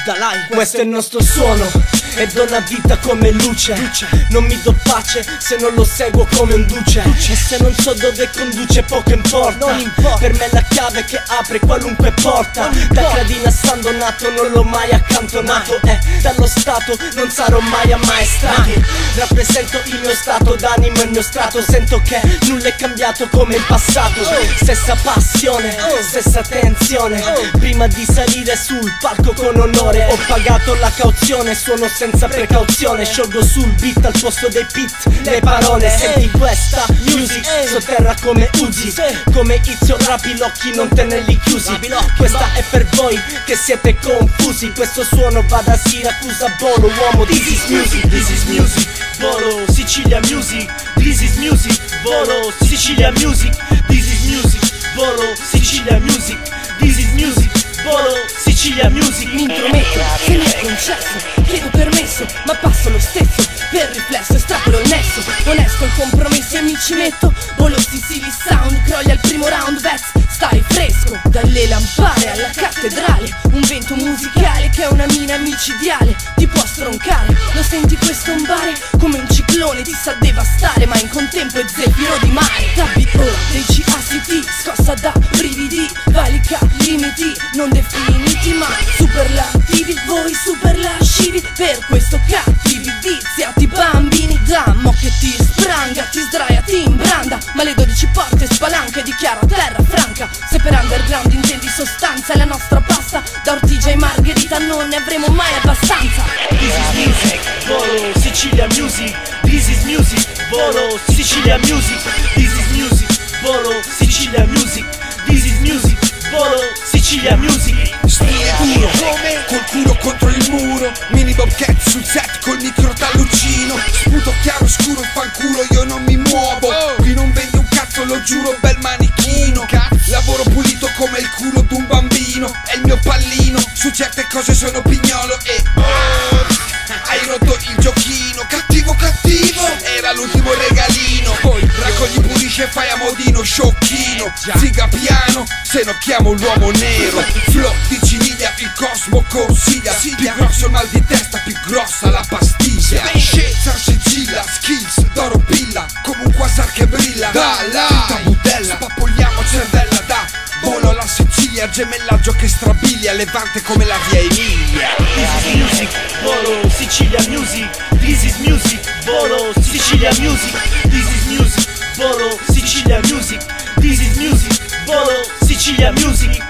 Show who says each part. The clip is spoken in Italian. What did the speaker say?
Speaker 1: Dalai. Questo è il nostro suono e dona vita come luce. Non mi do pace se non lo seguo come un duce. E se non so dove conduce poco importa. Per me è la chiave che apre qualunque porta. Da Cradina a San Donato non l'ho mai accantonato. E dallo Stato non sarò mai ammaestrato. Rappresento il mio stato d'animo e il mio strato. Sento che nulla è cambiato come il passato. Stessa passione, stessa tensione. Prima di salire sul palco con onore ho pagato la cauzione. Suono senza precauzione, sciolgo sul beat al posto dei pit le parole. Senti questa music, sotterra come Uzi. Come Izio rapi l'occhi, non tenerli chiusi. Questa è per voi che siete confusi. Questo suono va da Siracusa a Bolo, uomo. This is music, this is music. Bolo, Sicilia music. This is music, Bolo, Sicilia music. This is music, Bolo, Sicilia music. This is music, Bolo, Sicilia music.
Speaker 2: Mi intrometto, se mi è concesso, chiedo permesso, ma passo lo stesso. Per riflesso estrapolo il nesso, onesto il compromesso e mi ci metto. Bolo Sicily sound, croglia il primo round. Vez, stai fresco, dalle lampare alla cattedrale. Un vento musicale che è una mina micidiale. Ti può stroncare, lo senti questo ombare? Come un ciclone ti sa devastare, ma in contempo è zefiro di mare. Tabito dei CACT, scossa da brividi. Valica limiti non definiti ma superlativi. Voi superlascivi, per questo cattivi viziati bambini. Dammo che ti spranga, ti sdraia, ti imbranda. Ma le 12 porte spalanca e dichiara terra franca. Se per underground intendi sostanza, è la nostra pasta. Da Ortigia e Margherita non ne avremo mai abbastanza.
Speaker 1: This is music, Bolo, Sicilia music. This is music, Bolo, Sicilia music. This is music, Bolo, Sicilia music. This is music, Bolo, Sicilia music.
Speaker 3: Stile duro, come? Col culo contro il muro. Mini bobcat sul set col micro talluccino. Sputo chiaro scuro, fanculo, io non mi muovo. Qui non vendi un cazzo, lo giuro, bel manichino. Lavoro pulito come il culo d'un bambino. È il mio pallino, su certe cose sono pignolo e hai rotto il giochino. Cattivo cattivo, era l'ultimo regalino. Poi raccogli, pulisci e fai a modino sciocchino. Ziga piano, se no chiamo l'uomo nero. Flow di ciniglia, il cosmo consiglia. Più grosso il mal di testa, più grossa la pastiglia. Scienza sigilla, skills d'oro pilla. Come un quasar che brilla. Tutta budella, spappoliamo cervella da Bolo alla Sicilia, gemellaggio che strabilia. Levante come la via Emilia.
Speaker 1: This is music, Bolo, Sicilia music. This is music, Bolo, Sicilia music. This is music, Bolo, Sicilia music. This is music, Bolo, Sicilia music.